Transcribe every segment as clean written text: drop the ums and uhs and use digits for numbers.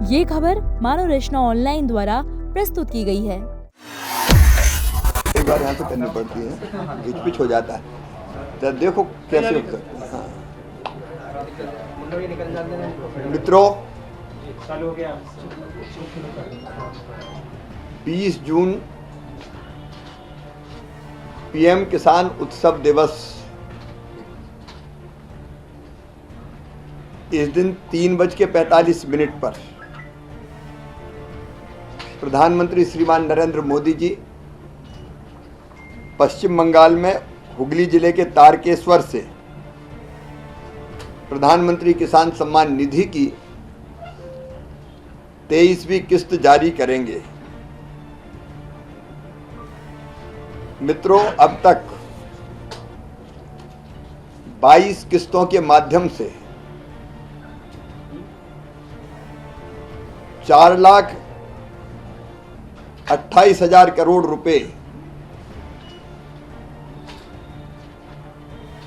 ये खबर मानव रचना ऑनलाइन द्वारा प्रस्तुत की गई है। एक बार यहाँ से करनी पड़ती है, हिचपिच हो जाता है, तो देखो कैसे होता है। हाँ। मित्रों, 20 जून पीएम किसान उत्सव दिवस। इस दिन 3:45 पर प्रधानमंत्री श्रीमान नरेंद्र मोदी जी पश्चिम बंगाल में हुगली जिले के तारकेश्वर से प्रधानमंत्री किसान सम्मान निधि की 23वीं किस्त जारी करेंगे। मित्रों, अब तक 22 किस्तों के माध्यम से 4,28,000 करोड़ रुपए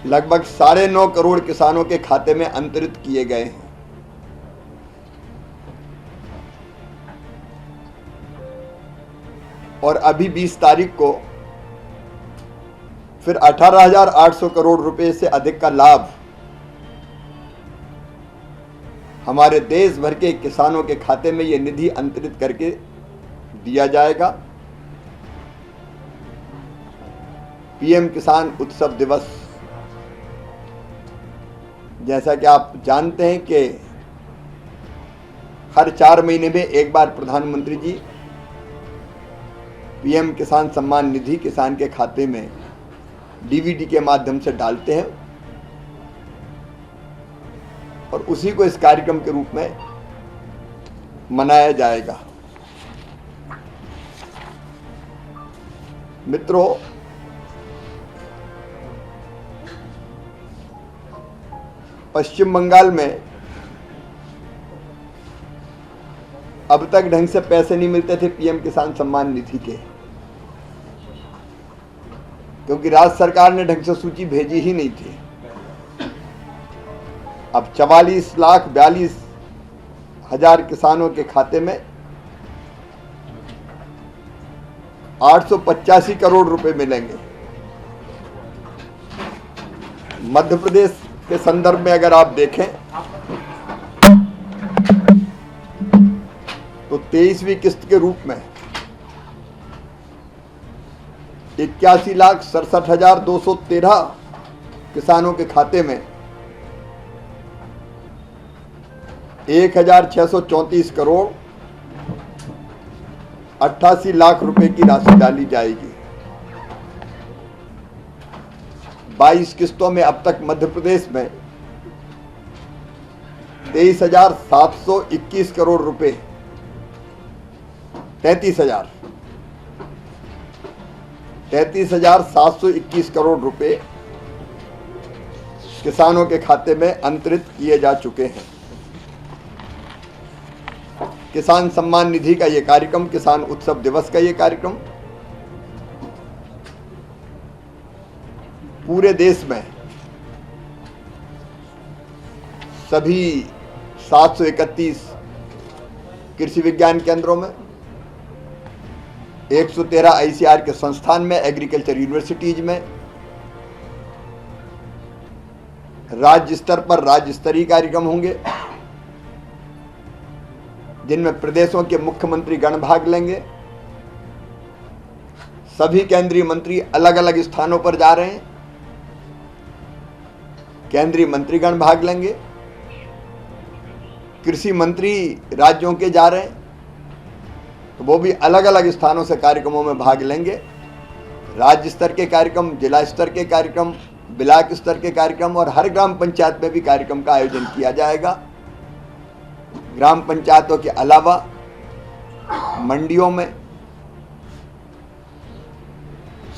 लगभग 9.5 करोड़ किसानों के खाते में अंतरित किए गए हैं। और अभी 20 तारीख को फिर 18,800 करोड़ रुपए से अधिक का लाभ हमारे देश भर के किसानों के खाते में यह निधि अंतरित करके दिया जाएगा। पीएम किसान उत्सव दिवस, जैसा कि आप जानते हैं कि हर 4 महीने में एक बार प्रधानमंत्री जी पीएम किसान सम्मान निधि किसान के खाते में डीवीडी के माध्यम से डालते हैं और उसी को इस कार्यक्रम के रूप में मनाया जाएगा। मित्रों, पश्चिम बंगाल में अब तक ढंग से पैसे नहीं मिलते थे पीएम किसान सम्मान निधि के, क्योंकि राज्य सरकार ने ढंग से सूची भेजी ही नहीं थी। अब 44,42,000 किसानों के खाते में 885 करोड़ रुपए मिलेंगे। मध्य प्रदेश के संदर्भ में अगर आप देखें तो 23वीं किस्त के रूप में 81,67,213 किसानों के खाते में 1,634 करोड़ 88 लाख रुपए की राशि डाली जाएगी। 22 किस्तों में अब तक मध्य प्रदेश में 23,721 करोड़ रुपए 33,721 करोड़ रुपए किसानों के खाते में अंतरित किए जा चुके हैं। किसान सम्मान निधि का ये कार्यक्रम, किसान उत्सव दिवस का ये कार्यक्रम पूरे देश में सभी 731 कृषि विज्ञान केंद्रों में, 113 आईसीआर के संस्थान में, एग्रीकल्चर यूनिवर्सिटीज में, राज्य स्तर पर राज्य स्तरीय कार्यक्रम होंगे जिनमें प्रदेशों के मुख्यमंत्री गण भाग लेंगे। सभी केंद्रीय मंत्री अलग अलग स्थानों पर जा रहे हैं, केंद्रीय मंत्रीगण भाग लेंगे। कृषि मंत्री राज्यों के जा रहे हैं तो वो भी अलग अलग स्थानों से कार्यक्रमों में भाग लेंगे। राज्य स्तर के कार्यक्रम, जिला स्तर के कार्यक्रम, ब्लॉक स्तर के कार्यक्रम और हर ग्राम पंचायत में भी कार्यक्रम का आयोजन किया जाएगा। ग्राम पंचायतों के अलावा मंडियों में,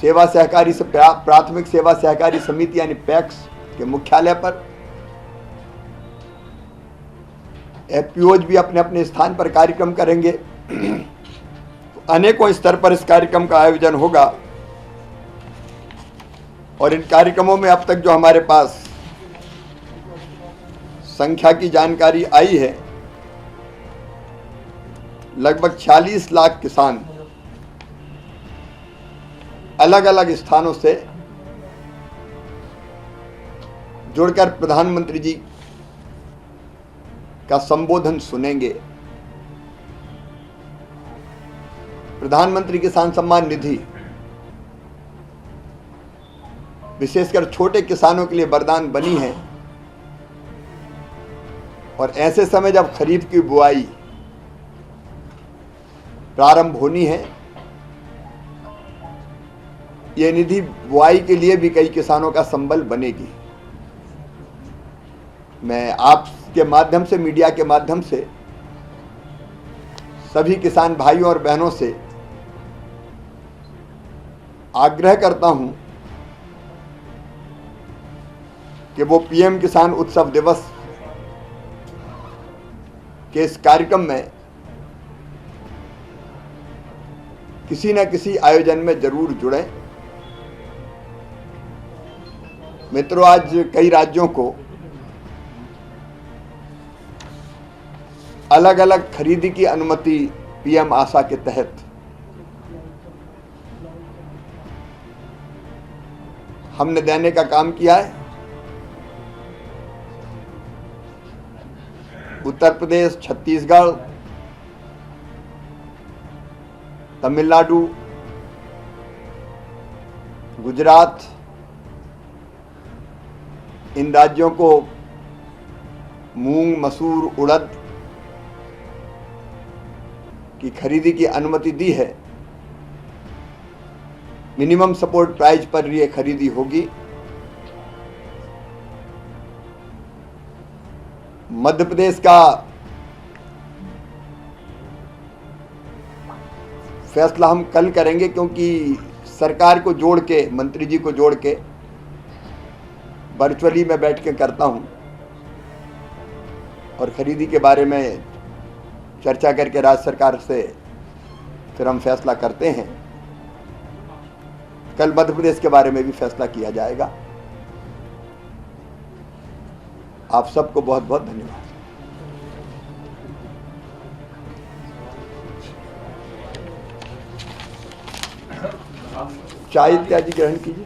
सेवा सहकारी प्राथमिक सेवा सहकारी समिति यानी पैक्स के मुख्यालय पर एफपीओज भी अपने अपने स्थान पर कार्यक्रम करेंगे। अनेकों स्तर पर इस कार्यक्रम का आयोजन होगा और इन कार्यक्रमों में अब तक जो हमारे पास संख्या की जानकारी आई है लगभग 46 लाख किसान अलग अलग स्थानों से जुड़कर प्रधानमंत्री जी का संबोधन सुनेंगे। प्रधानमंत्री किसान सम्मान निधि विशेषकर छोटे किसानों के लिए वरदान बनी है और ऐसे समय जब खरीफ की बुआई प्रारंभ होनी है, ये निधि बुआई के लिए भी कई किसानों का संबल बनेगी। मैं आपके माध्यम से, मीडिया के माध्यम से सभी किसान भाइयों और बहनों से आग्रह करता हूं कि वो पीएम किसान उत्सव दिवस के इस कार्यक्रम में किसी न किसी आयोजन में जरूर जुड़ें। मित्रों, आज कई राज्यों को अलग अलग खरीदी की अनुमति पीएम आशा के तहत हमने देने का काम किया है। उत्तर प्रदेश, छत्तीसगढ़, तमिलनाडु, गुजरात, इन राज्यों को मूंग, मसूर, उड़द की खरीदी की अनुमति दी है। मिनिमम सपोर्ट प्राइस पर ये खरीदी होगी। मध्य प्रदेश का फैसला हम कल करेंगे, क्योंकि सरकार को जोड़ के, मंत्री जी को जोड़ के वर्चुअली मैं बैठ के करता हूं और खरीदी के बारे में चर्चा करके राज्य सरकार से फिर हम फैसला करते हैं। कल मध्य प्रदेश के बारे में भी फैसला किया जाएगा। आप सबको बहुत बहुत धन्यवाद। चाय इत्यादि ग्रहण कीजिए।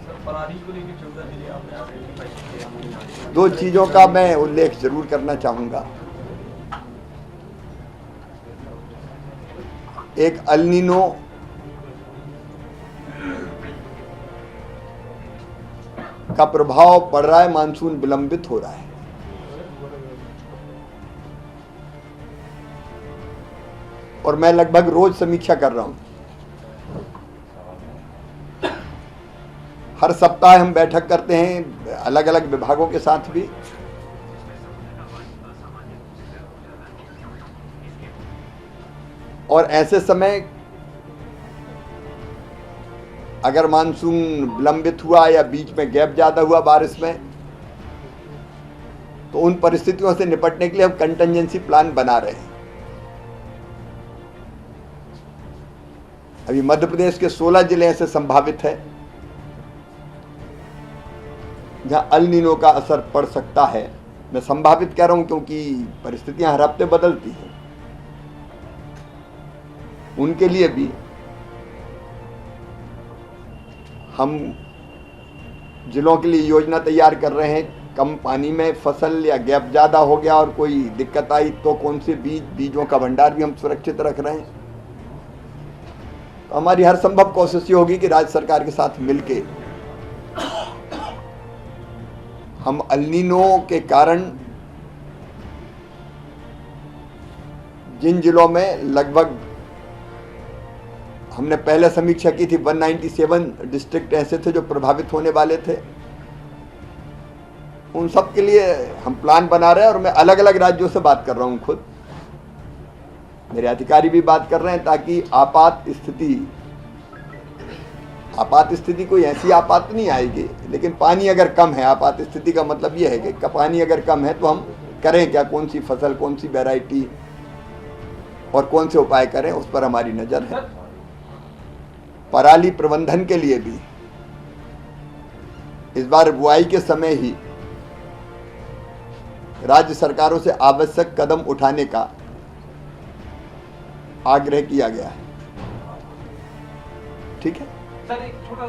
दो चीजों का मैं उल्लेख जरूर करना चाहूंगा। एक, अल नीनो का प्रभाव पड़ रहा है, मानसून विलंबित हो रहा है। और मैं लगभग रोज समीक्षा कर रहा हूं। हर सप्ताह हम बैठक करते हैं अलग अलग विभागों के साथ भी। और ऐसे समय अगर मानसून विलंबित हुआ या बीच में गैप ज्यादा हुआ बारिश में, तो उन परिस्थितियों से निपटने के लिए हम कंटिजेंसी प्लान बना रहे हैं। अभी मध्य प्रदेश के 16 जिले ऐसे संभावित है जहां अल नीनो का असर पड़ सकता है। मैं संभावित कह रहा हूं क्योंकि परिस्थितियां हर हफ्ते बदलती हैं। उनके लिए भी हम जिलों के लिए योजना तैयार कर रहे हैं। कम पानी में फसल या गैप ज़्यादा हो गया और कोई दिक्कत आई तो कौन से बीजों का भंडार भी हम सुरक्षित रख रहे हैं। तो हमारी हर संभव कोशिश ये होगी कि राज्य सरकार के साथ मिलके हम अल नीनो के कारण जिन जिलों में लगभग हमने पहले समीक्षा की थी 197 डिस्ट्रिक्ट ऐसे थे जो प्रभावित होने वाले थे, उन सब के लिए हम प्लान बना रहे हैं। और मैं अलग अलग राज्यों से बात कर रहा हूं, खुद मेरे अधिकारी भी बात कर रहे हैं, ताकि आपात स्थिति कोई ऐसी आपात नहीं आएगी। लेकिन पानी अगर कम है, आपात स्थिति का मतलब यह है कि पानी अगर कम है तो हम करें क्या, कौन सी फसल, कौन सी वैरायटी और कौन से उपाय करें, उस पर हमारी नजर है। पराली प्रबंधन के लिए भी इस बार बुआई के समय ही राज्य सरकारों से आवश्यक कदम उठाने का आग्रह किया गया है। ठीक है सर, एक छोटा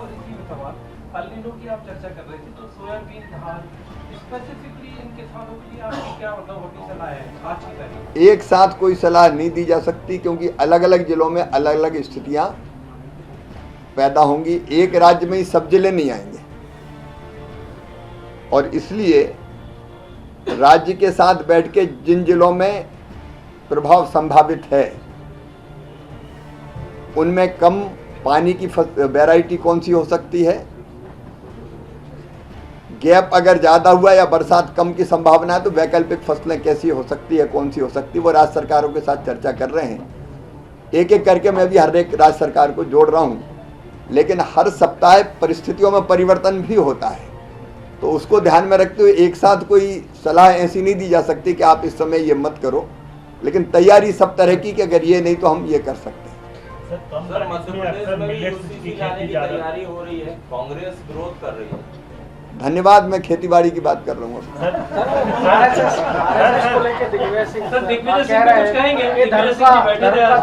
सवाल, अल नीनो की आप चर्चा कर रहे थे, तो सोयाबीन, धान स्पेसिफिकली इन किसानों के लिए आपकी क्या होगी सलाह है आज की तारीख? एक साथ कोई सलाह नहीं दी जा सकती, क्योंकि अलग अलग जिलों में अलग अलग स्थितियां पैदा होंगी। एक राज्य में ही सब जिले नहीं आएंगे, और इसलिए राज्य के साथ बैठ के जिन जिलों में प्रभाव संभावित है उनमें कम पानी की वैरायटी कौन सी हो सकती है, गैप अगर ज़्यादा हुआ या बरसात कम की संभावना है तो वैकल्पिक फसलें कैसी हो सकती है, कौन सी हो सकती है, वो राज्य सरकारों के साथ चर्चा कर रहे हैं। एक एक करके मैं भी हर एक राज्य सरकार को जोड़ रहा हूँ, लेकिन हर सप्ताह परिस्थितियों में परिवर्तन भी होता है, तो उसको ध्यान में रखते हुए एक साथ कोई सलाह ऐसी नहीं दी जा सकती कि आप इस समय ये मत करो, लेकिन तैयारी सब तरह की कि अगर ये नहीं तो हम ये कर सकते हैं। सर, मध्य प्रदेश में भी यूसीसी लाने की तैयारी हो रही है, कांग्रेस विरोध कर रही है। धन्यवाद, मैं खेतीबाड़ी की बात कर रहा हूँ।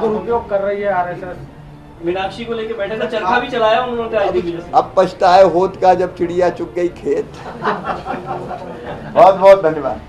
दुरुपयोग कर रही है आरएसएस, मीनाक्षी को लेकर बैठे थे, चरखा भी चलाया उन्होंने। अब पछताए होत का जब चिड़िया चुग गई खेत। बहुत बहुत धन्यवाद।